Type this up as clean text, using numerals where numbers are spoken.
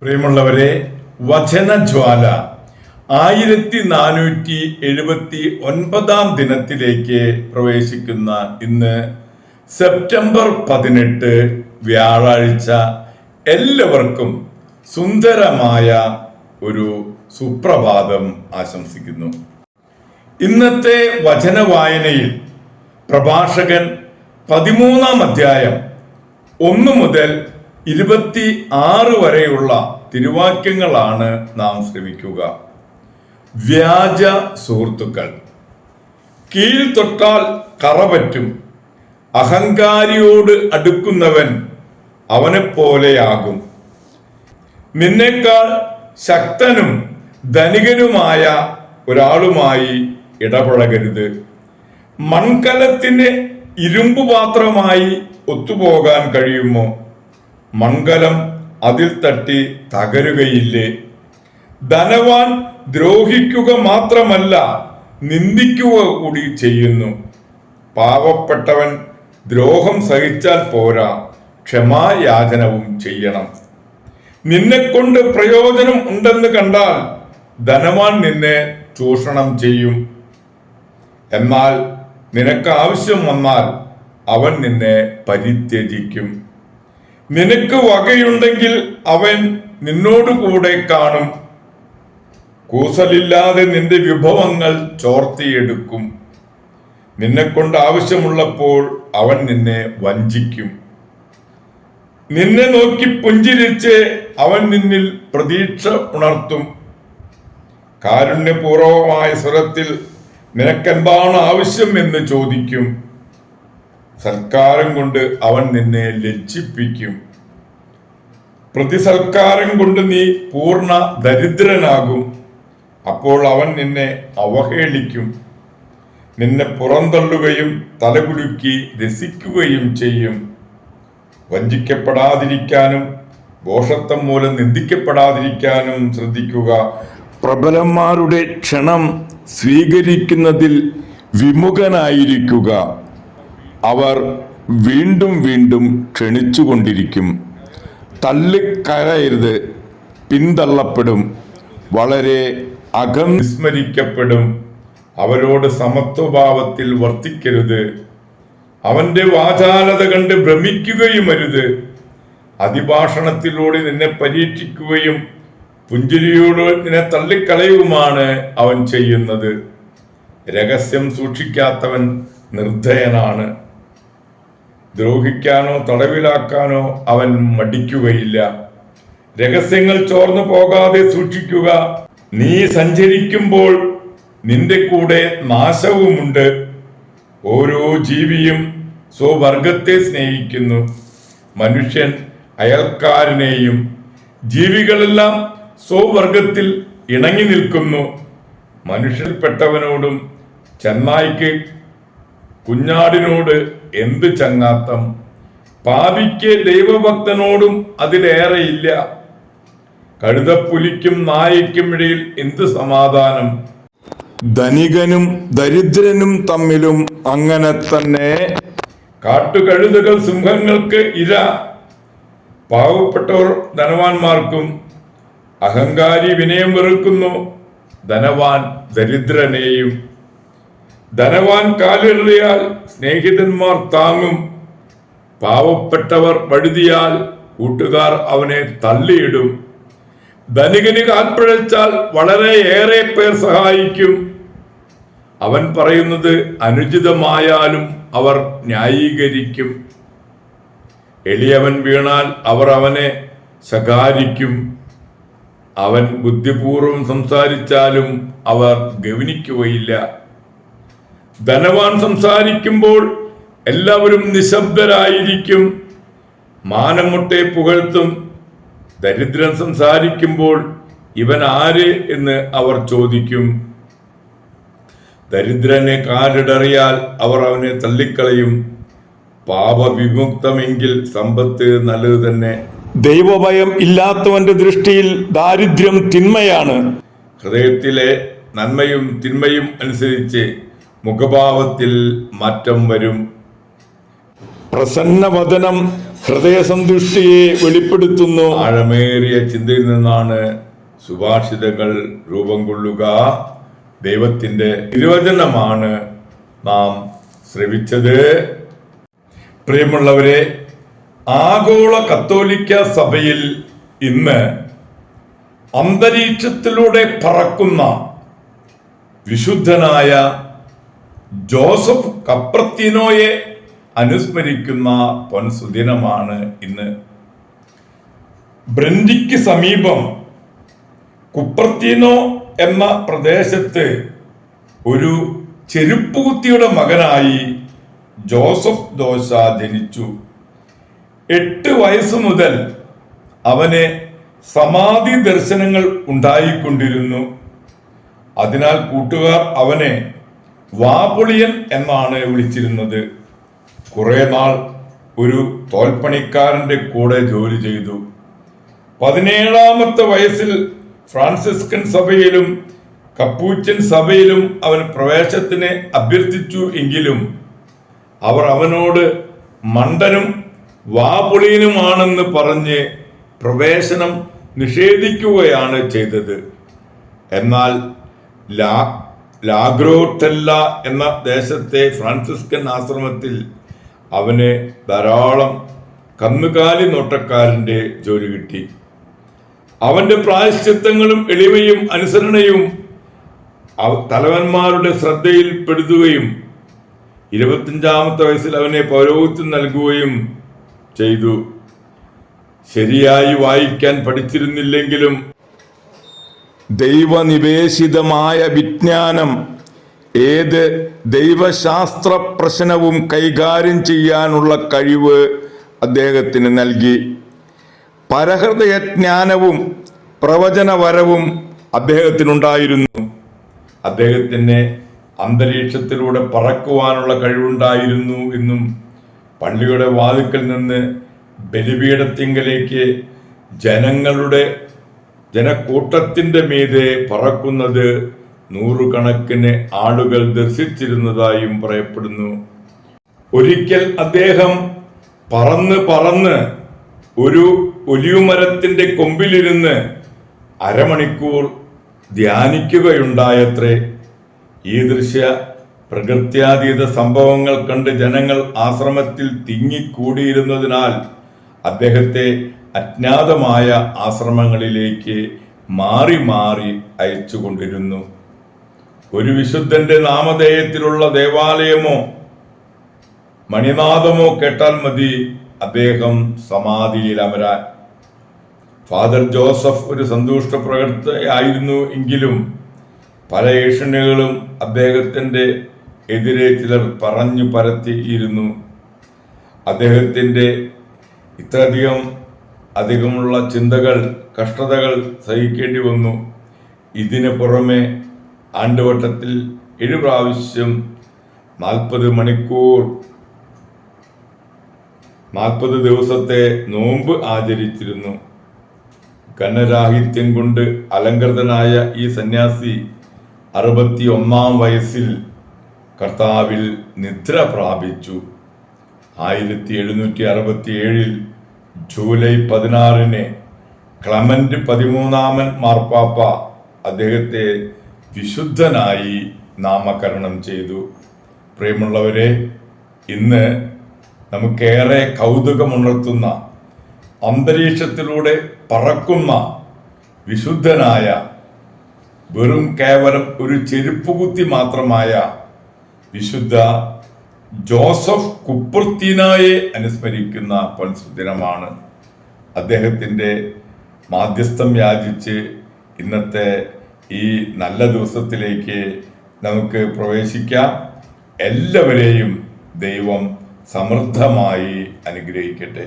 പ്രിയമുള്ളവരെ, വചനജ്വാല 1479 ദിനത്തിലേക്ക് പ്രവേശിക്കുന്ന ഇന്ന് സെപ്റ്റംബർ 18 വ്യാഴാഴ്ച എല്ലാവർക്കും സുന്ദരമായ ഒരു സുപ്രഭാതം ആശംസിക്കുന്നു. ഇന്നത്തെ വചനവായനയിൽ പ്രഭാഷകൻ 13-ാം അധ്യായം 1 മുതൽ 26 വരെയുള്ള തിരുവാക്യങ്ങളാണ് നാം ശ്രമിക്കുക. വ്യാജ സുഹൃത്തുക്കൾ. കീഴ് തൊട്ടാൽ കറപറ്റും, അഹങ്കാരിയോട് അടുക്കുന്നവൻ അവനെപ്പോലെയാകും. നിന്നേക്കാൾ ശക്തനും ധനികനുമായ ഒരാളുമായി ഇടപഴകരുത്. മൺകലത്തിന് ഇരുമ്പ് പാത്രമായി ഒത്തുപോകാൻ കഴിയുമോ? മൺകലം അതിൽ തട്ടി തകരുകയില്ലേ? ധനവാൻ ദ്രോഹിക്കുക മാത്രമല്ല, നിന്ദിക്കുക കൂടി ചെയ്യുന്നു. പാവപ്പെട്ടവൻ ദ്രോഹം സഹിച്ചാൽ പോരാ, ക്ഷമായാചനവും ചെയ്യണം. നിന്നെക്കൊണ്ട് പ്രയോജനം ഉണ്ടെന്ന് കണ്ടാൽ ധനവാൻ നിന്നെ ചൂഷണം ചെയ്യും. എന്നാൽ നിനക്ക് ആവശ്യം വന്നാൽ അവൻ നിന്നെ പരിത്യജിക്കും. നിനക്ക് വകയുണ്ടെങ്കിൽ അവൻ നിന്നോട് കൂടെ കാണും. കൂസലില്ലാതെ നിന്റെ വിഭവങ്ങൾ ചോർത്തിയെടുക്കും. നിന്നെക്കൊണ്ട് ആവശ്യമുള്ളപ്പോൾ അവൻ നിന്നെ വഞ്ചിക്കും. നിന്നെ നോക്കി പുഞ്ചിരിച്ച് അവൻ നിന്നിൽ പ്രതീക്ഷ ഉണർത്തും. കാരുണ്യപൂർവമായ സ്വരത്തിൽ നിനക്കെന്താണ് ആവശ്യം എന്ന് ചോദിക്കും. സൽക്കാരം കൊണ്ട് അവൻ നിന്നെ ലജ്ജിപ്പിക്കും. പ്രതിസൽക്കാരം കൊണ്ട് നീ പൂർണ്ണ ദരിദ്രനാകും. അപ്പോൾ അവൻ നിന്നെ അവഹേളിക്കും. നിന്നെ പുറന്തള്ളുകയും തലകുലുക്കി രസിക്കുകയും ചെയ്യും. വഞ്ചിക്കപ്പെടാതിരിക്കാനും ദോഷത്വം മൂലം നിന്ദിക്കപ്പെടാതിരിക്കാനും ശ്രദ്ധിക്കുക. പ്രബലന്മാരുടെ ക്ഷണം സ്വീകരിക്കുന്നതിൽ വിമുഖനായിരിക്കുക. അവർ വീണ്ടും വീണ്ടും ക്ഷണിച്ചുകൊണ്ടിരിക്കും. തള്ളിക്കയറരുത്, പിന്തള്ളപ്പെടും. വളരെ വിസ്മരിക്കപ്പെടും. അവരോട് സമത്വഭാവത്തിൽ വർത്തിക്കരുത്. അവന്റെ വാചാലത കണ്ട് ഭ്രമിക്കുകയും അരുത്. അതിഭാഷണത്തിലൂടെ നിന്നെ പരീക്ഷിക്കുകയും പുഞ്ചിരിയോട് നിന്നെ തള്ളിക്കളയുമാണ് അവൻ ചെയ്യുന്നത്. രഹസ്യം സൂക്ഷിക്കാത്തവൻ നിർദ്ധയനാണ്. ദ്രോഹിക്കാനോ തടവിലാക്കാനോ അവൻ മടിക്കുകയില്ല. രഹസ്യങ്ങൾ ചോർന്നു പോകാതെ സൂക്ഷിക്കുക. നീ സഞ്ചരിക്കുമ്പോൾ നിന്റെ കൂടെ നാശവുമുണ്ട്. ഓരോ ജീവിയും സ്വവർഗത്തെ സ്നേഹിക്കുന്നു, മനുഷ്യൻ അയൽക്കാരനെയും. ജീവികളെല്ലാം സ്വവർഗത്തിൽ ഇണങ്ങി നിൽക്കുന്നു. മനുഷ്യർപ്പെട്ടവനോടും ചെന്നായ്ക്ക് കുഞ്ഞാടിനോട് എന്ത് ചങ്ങാത്തം? പാപിക്ക് ദൈവഭക്തനോടും അതിലേറെയില്ല. കഴുതപ്പുലിക്കും നായയ്ക്കും ഇടയിൽ എന്ത് സമാധാനം? ധനികനും ദരിദ്രനും തമ്മിലും അങ്ങനെ തന്നെ. കാട്ടുകഴുതകൾ സിംഹങ്ങൾക്ക് ഇര. പാവപ്പെട്ടവർ ധനവാന്മാർക്കും. അഹങ്കാരി വിനയം വെറുക്കുന്നു, ധനവാൻ ദരിദ്രനെയും. ധനവാൻ കാലിടറിയാൽ സ്നേഹിതന്മാർ താങ്ങും. പാവപ്പെട്ടവർ വഴുതിയാൽ കൂട്ടുകാർ അവനെ തള്ളിയിടും. ധനികന് കാൽപ്പിഴച്ചാൽ വളരെയേറെ പേർ സഹായിക്കും. അവൻ പറയുന്നത് അനുചിതമായാലും അവർ ന്യായീകരിക്കും. എളിയവൻ വീണാൽ അവർ അവനെ ശകാരിക്കും. അവൻ ബുദ്ധിപൂർവം സംസാരിച്ചാലും അവർ ഗൗനിക്കുകയില്ല. ധനവാൻ സംസാരിക്കുമ്പോൾ എല്ലാവരും നിശബ്ദരായിരിക്കും. മാനം മുട്ടെ പുകഴ്ത്തും. ദരിദ്രൻ സംസാരിക്കുമ്പോൾ ഇവൻ ആര് എന്ന് അവർ ചോദിക്കും. ദരിദ്രനെ കാലിടറിയാൽ അവർ അവനെ തള്ളിക്കളയും. പാപവിമുക്തമെങ്കിൽ സമ്പത്ത് നല്ലത് തന്നെ. ദൈവഭയം ഇല്ലാത്തവന്റെ ദൃഷ്ടിയിൽ ദാരിദ്ര്യം തിന്മയാണ്. ഹൃദയത്തിലെ നന്മയും തിന്മയും അനുസരിച്ച് മുഖഭാവത്തിൽ മാറ്റം വരും. പ്രസന്നവദനം ഹൃദയസന്തുഷ്ടിയെ വെളിപ്പെടുത്തുന്നു. ആഴമേറിയ ചിന്തയിൽ നിന്നാണ് സുഭാഷിതങ്ങൾ രൂപം കൊള്ളുക. ദൈവത്തിന്റെ തിരുവചനമാണ് നാം ശ്രവിച്ചത്. പ്രിയമുള്ളവരെ, ആഗോള കത്തോലിക്ക സഭയിൽ ഇന്ന് അന്തരീക്ഷത്തിലൂടെ പറക്കുന്ന വിശുദ്ധനായ ജോസഫ് കപ്രത്തീനോയെ അനുസ്മരിക്കുന്ന പൊൻസുദിനമാണ് ഇന്ന്. ബ്രൻഡിക്ക് സമീപം കുപ്രത്തീനോ എന്ന പ്രദേശത്ത് ഒരു ചെരുപ്പുകുത്തിയുടെ മകനായി ജോസഫ് ദോശ ജനിച്ചു. 8 വയസ്സ് മുതൽ അവന് സമാധി ദർശനങ്ങൾ ഉണ്ടായിക്കൊണ്ടിരുന്നു. അതിനാൽ കൂട്ടുകാർ അവനെ വാപുളിയൻ എന്നാണ് വിളിച്ചിരുന്നത്. കുറെ നാൾ ഒരു തോൽപ്പണിക്കാരന്റെ കൂടെ ജോലി ചെയ്തു. 17-ാമത്തെ വയസ്സിൽ ഫ്രാൻസിസ്കൻ സഭയിലും കപ്പൂച്ചൻ സഭയിലും അവൻ പ്രവേശത്തിന് അഭ്യർത്ഥിച്ചു. എങ്കിലും അവർ അവനോട് മണ്ടനും വാപുളിയനുമാണെന്ന് പറഞ്ഞ് പ്രവേശനം നിഷേധിക്കുകയാണ് ചെയ്തത്. എന്നാൽ ലാഗ്രോട്ടെല്ല എന്ന ദേശത്തെ ഫ്രാൻസിസ്കൻ ആശ്രമത്തിൽ അവന് ധാരാളം കന്നുകാലി നോട്ടക്കാരന്റെ ജോലി കിട്ടി. അവന്റെ പ്രായശ്ചിത്തങ്ങളും എളിമയും അനുസരണയും തലവന്മാരുടെ ശ്രദ്ധയിൽപ്പെടുത്തുകയും 25-ാമത്തെ വയസ്സിൽ അവനെ പൗരോഹിത്യം നൽകുകയും ചെയ്തു. ശരിയായി വായിക്കാൻ പഠിച്ചിരുന്നില്ലെങ്കിലും ദൈവനിവേശിതമായ വിജ്ഞാനം ഏത് ദൈവശാസ്ത്ര പ്രശ്നവും കൈകാര്യം ചെയ്യാനുള്ള കഴിവ് അദ്ദേഹത്തിന് നൽകി. പരഹൃദയജ്ഞാനവും പ്രവചനവരവും അദ്ദേഹത്തിനുണ്ടായിരുന്നു. അദ്ദേഹത്തിന് അന്തരീക്ഷത്തിലൂടെ പറക്കുവാനുള്ള കഴിവുണ്ടായിരുന്നു എന്നും പള്ളിയുടെ വാതിക്കൽ നിന്ന് ബലിപീഠത്തിങ്കലേക്ക് ജനക്കൂട്ടത്തിന്റെ മീതെ പറക്കുന്നത് 100 കണക്കിന് ആളുകൾ ദർശിച്ചിരുന്നതായും പറയപ്പെടുന്നു. ഒരിക്കൽ അദ്ദേഹം പറന്ന് ഒരു ഒലിവുമരത്തിന്റെ കൊമ്പിലിരുന്ന് അരമണിക്കൂർ ധ്യാനിക്കുകയുണ്ടായത്രേ. ഈ ദൃശ്യ പ്രകൃത്യാതീത സംഭവങ്ങൾ കണ്ട് ജനങ്ങൾ ആശ്രമത്തിൽ തിങ്ങിക്കൂടിയിരുന്നതിനാൽ അദ്ദേഹത്തെ അജ്ഞാതമായ ആശ്രമങ്ങളിലേക്ക് മാറി മാറി അയച്ചുകൊണ്ടിരുന്നു. ഒരു വിശുദ്ധന്റെ നാമധേയത്തിലുള്ള ദേവാലയമോ മണിനാദമോ കേട്ടാൽ മതി അദ്ദേഹം സമാധിയിൽ അമരാൻ. ഫാദർ ജോസഫ് ഒരു സന്തുഷ്ട പ്രകൃതയായിരുന്നു എങ്കിലും പല ഏഷണികളും അദ്ദേഹത്തിന്റെ എതിരെ ചിലർ പറഞ്ഞു പരത്തിയിരുന്നു. അദ്ദേഹത്തിന്റെ ഇത്രയധികമുള്ള ചിന്തകൾ, കഷ്ടതകൾ സഹിക്കേണ്ടി വന്നു. ഇതിന് പുറമെ ആണ്ടുവട്ടത്തിൽ 7 പ്രാവശ്യം 40 മണിക്കൂർ 40 ദിവസത്തെ നോമ്പ് ആചരിച്ചിരുന്നു. ഘനരാഹിത്യം കൊണ്ട് അലങ്കൃതനായ ഈ സന്യാസി 61-ാം വയസ്സിൽ കർത്താവിൽ നിദ്ര പ്രാപിച്ചു. 1767 ജൂലൈ 16 ക്ലമന്റ് 13-ാമൻ മാർപ്പാപ്പ അദ്ദേഹത്തെ വിശുദ്ധനായി നാമകരണം ചെയ്തു. പ്രിയമുള്ളവരെ, ഇന്ന് നമുക്കേറെ കൗതുകമുണർത്തുന്ന അന്തരീക്ഷത്തിലൂടെ പറക്കുന്ന വിശുദ്ധനായ, വെറും കേവലം ഒരു ചെരുപ്പുകുത്തി മാത്രമായ വിശുദ്ധ ജോസഫ് കുപ്രത്തീനോയെ അനുസ്മരിക്കുന്ന പൊൻസുദിനമാണ്. അദ്ദേഹത്തിൻ്റെ മാധ്യസ്ഥം യാചിച്ച് ഇന്നത്തെ ഈ നല്ല ദിവസത്തിലേക്ക് നമുക്ക് പ്രവേശിക്കാം. എല്ലാവരെയും ദൈവം സമൃദ്ധമായി അനുഗ്രഹിക്കട്ടെ.